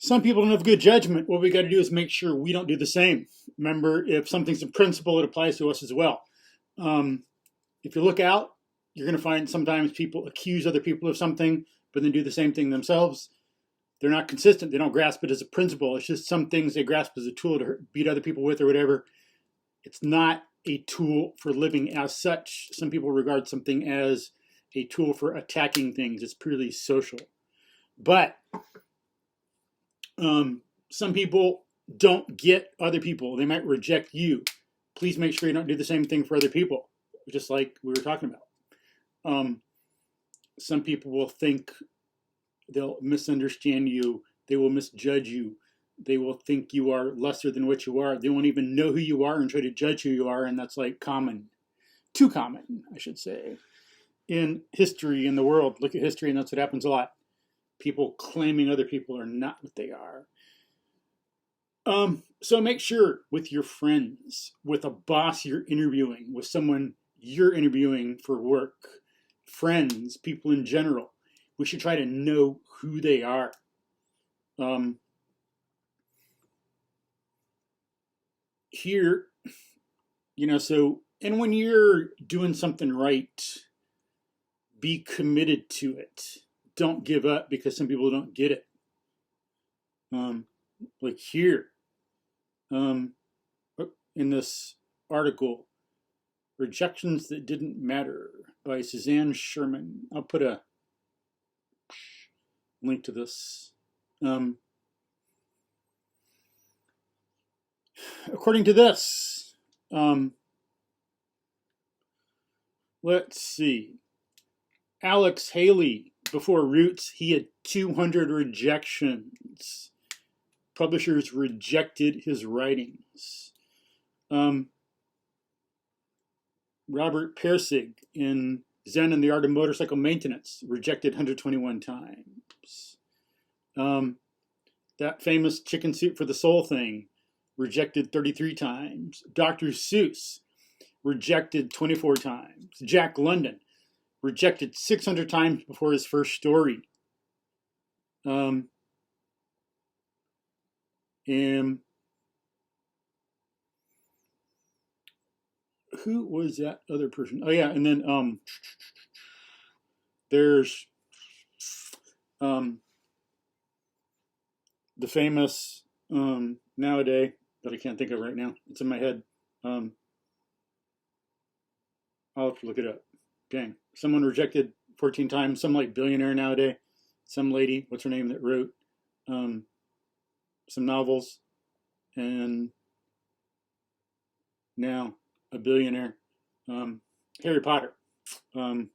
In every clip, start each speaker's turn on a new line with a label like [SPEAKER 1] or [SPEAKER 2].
[SPEAKER 1] Some people don't have good judgment. What we got to do is make sure we don't do the same. Remember, if something's a principle, it applies to us as well. Um, if you look out, you're going to find sometimes people accuse other people of something, but then do the same thing themselves. They're not consistent. They don't grasp it as a principle. It's just some things they grasp as a tool to beat other people with or whatever. It's not a tool for living as such. Some people regard something as a tool for attacking things. It's purely social. But some people don't get other people. They might reject you. Please make sure you don't do the same thing for other people, just like we were talking about. Some people will think they'll misunderstand you. They will misjudge you. They will think you are lesser than what you are. They won't even know who you are and try to judge who you are. And that's like common, too common, I should say, in history in the world. Look at history, and that's what happens a lot. People claiming other people are not what they are. So make sure with your friends, with a boss you're interviewing, with someone you're interviewing for work, friends, people in general, we should try to know who they are. Here, and when you're doing something right, be committed to it. Don't give up because some people don't get it. Like here, in this article, Rejections That Didn't Matter by Suzzane Sherman. I'll put a link to this. According to this, let's see. Alex Haley, before Roots, he had 200 rejections. Publishers rejected his writings. Robert Pirsig in Zen and the Art of Motorcycle Maintenance rejected 121 times. That famous Chicken Soup for the Soul thing rejected 33 times. Dr. Seuss rejected 24 times. Jack London rejected 600 times before his first story. And who was that other person? Oh yeah, and then there's the famous nowadays that I can't think of right now. It's in my head. I'll have to look it up. Dang. Someone rejected 14 times, some like billionaire nowadays. Some lady, what's her name, that wrote some novels, and now a billionaire. Harry Potter.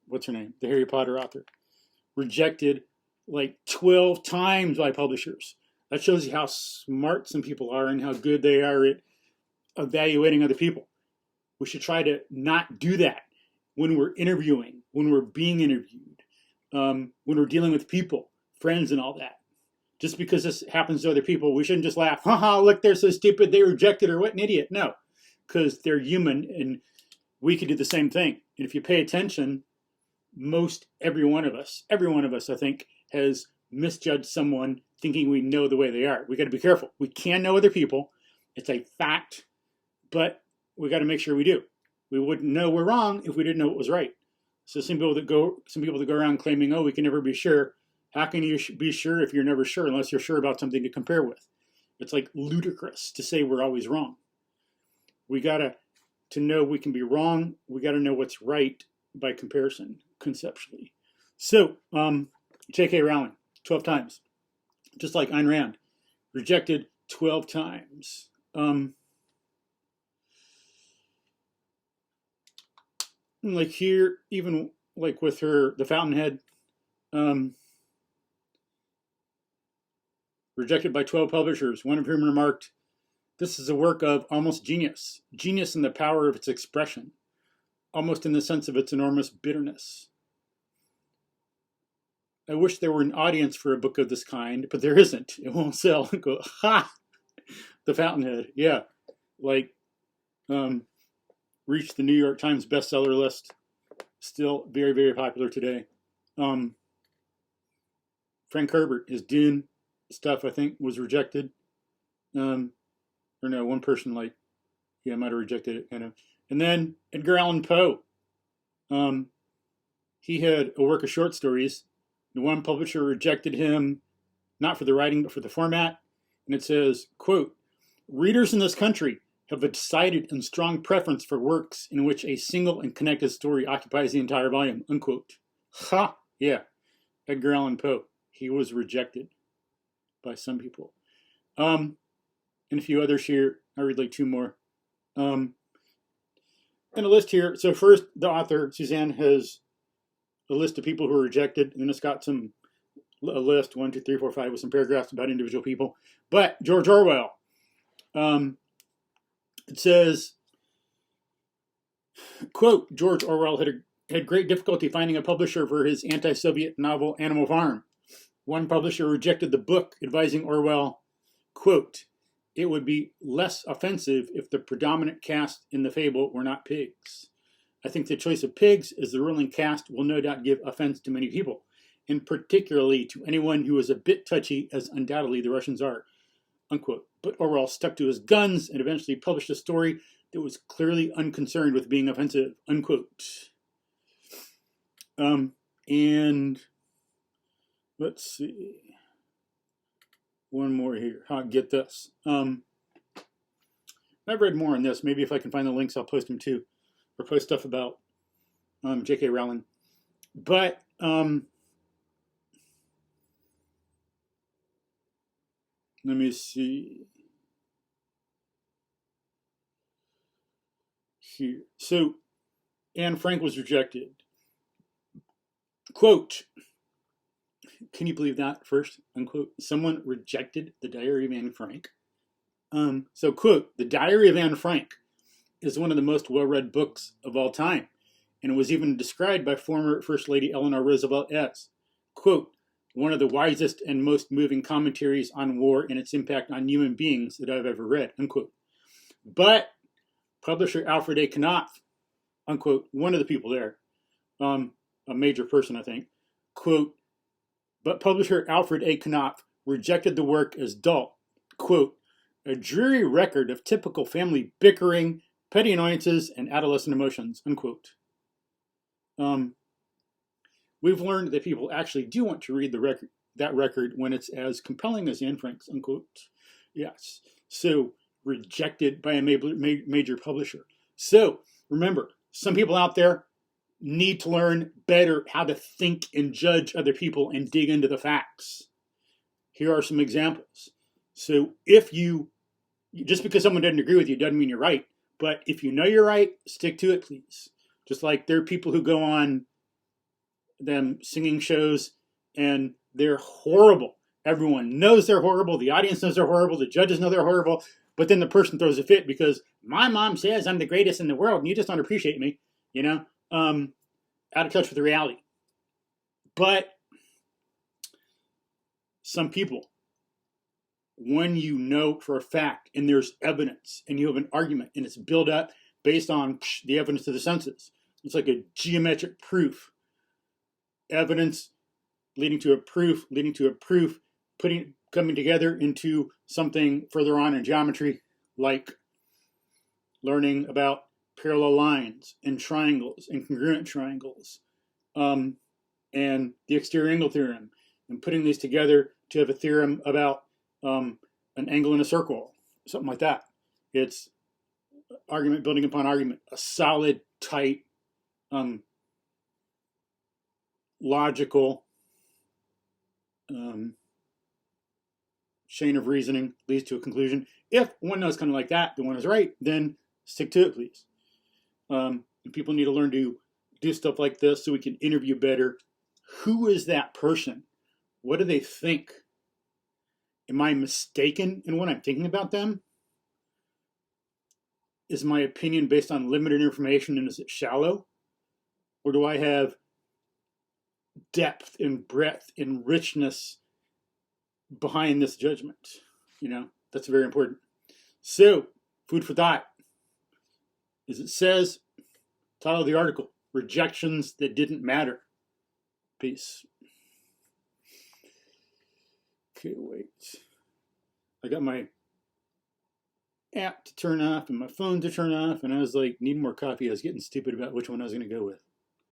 [SPEAKER 1] What's her name? The Harry Potter author. Rejected like 12 times by publishers. That shows you how smart some people are and how good they are at evaluating other people. We should try to not do that when we're interviewing, when we're being interviewed, when we're dealing with people, friends and all that. Just because this happens to other people, we shouldn't just laugh. Haha, look, they're so stupid, they rejected her, what an idiot. No, because they're human and we could do the same thing. And if you pay attention, every one of us, I think, has misjudged someone thinking we know the way they are. We got to be careful. We can know other people. It's a fact, but we got to make sure we do. We wouldn't know we're wrong if we didn't know what was right. So some people that go around claiming, oh, we can never be sure. How can you be sure if you're never sure unless you're sure about something to compare with? It's like ludicrous to say we're always wrong. We got to know we can be wrong. We got to know what's right by comparison, conceptually. So, J.K. Rowling, 12 times. Just like Ayn Rand, rejected 12 times. Like here, even like with her, the Fountainhead, rejected by 12 publishers, one of whom remarked, "This is a work of almost genius, genius in the power of its expression, almost in the sense of its enormous bitterness. I wish there were an audience for a book of this kind, but there isn't. It won't sell." Go, ha! The Fountainhead, yeah. Like, reached the New York Times bestseller list. Still very, very popular today. Frank Herbert is Dune. stuff, I think, was rejected. Or no, one person might have rejected it, kind of. And then Edgar Allan Poe. He had a work of short stories. The one publisher rejected him, not for the writing, but for the format. And it says, quote, "Readers in this country have a decided and strong preference for works in which a single and connected story occupies the entire volume," unquote. Ha! Yeah. Edgar Allan Poe. He was rejected by some people. And a few others here. I read like two more. And a list here. So first, the author, Suzzane, has a list of people who were rejected, and then it's got a list, 1, 2, 3, 4, 5, with some paragraphs about individual people. But George Orwell, it says, quote, "George Orwell had great difficulty finding a publisher for his anti-Soviet novel Animal Farm. One publisher rejected the book, advising Orwell, quote, 'It would be less offensive if the predominant caste in the fable were not pigs. I think the choice of pigs as the ruling caste will no doubt give offense to many people, and particularly to anyone who is a bit touchy, as undoubtedly the Russians are,' unquote. But Orwell stuck to his guns and eventually published a story that was clearly unconcerned with being offensive," unquote. And let's see. One more here. Get this. I've read more on this. Maybe if I can find the links, I'll post them too. Or post stuff about J.K. Rowling. But let me see. Here. So Anne Frank was rejected. Quote, "Can you believe that?" First, unquote. Someone rejected the Diary of Anne Frank. So, quote, "The Diary of Anne Frank is one of the most well-read books of all time, and it was even described by former First Lady Eleanor Roosevelt as, quote, 'one of the wisest and most moving commentaries on war and its impact on human beings that I've ever read,' unquote. But publisher Alfred A. Knopf, unquote, one of the people there, a major person, I think, quote, but publisher Alfred A. Knopf rejected the work as dull, quote, 'a dreary record of typical family bickering, petty annoyances, and adolescent emotions,' unquote." We've learned that people actually do want to read that record when it's as compelling as Anne Frank's, unquote. Yes. So, rejected by a major publisher. So, remember, some people out there need to learn better how to think and judge other people and dig into the facts. Here are some examples. So just because someone doesn't agree with you doesn't mean you're right. But if you know you're right, stick to it, please. Just like there are people who go on them singing shows and they're horrible. Everyone knows they're horrible. The audience knows they're horrible. The judges know they're horrible. But then the person throws a fit because my mom says I'm the greatest in the world and you just don't appreciate me, out of touch with the reality. But some people, when you know for a fact and there's evidence and you have an argument and it's built up based on the evidence of the senses, it's like a geometric proof. Evidence leading to a proof, coming together into something further on in geometry, like learning about parallel lines and triangles and congruent triangles, and the exterior angle theorem, and putting these together to have a theorem about an angle in a circle, something like that. It's argument building upon argument, a solid, tight, logical chain of reasoning leads to a conclusion. If one knows kind of like that, the one is right, then stick to it, please. And people need to learn to do stuff like this so we can interview better. Who is that person? What do they think? Am I mistaken in what I'm thinking about them? Is my opinion based on limited information and is it shallow? Or do I have depth and breadth and richness behind this judgment? That's very important. So, food for thought. As it says, title of the article, Rejections That Didn't Matter. Peace. Okay, wait. I got my app to turn off and my phone to turn off, and I was like, need more coffee. I was getting stupid about which one I was going to go with.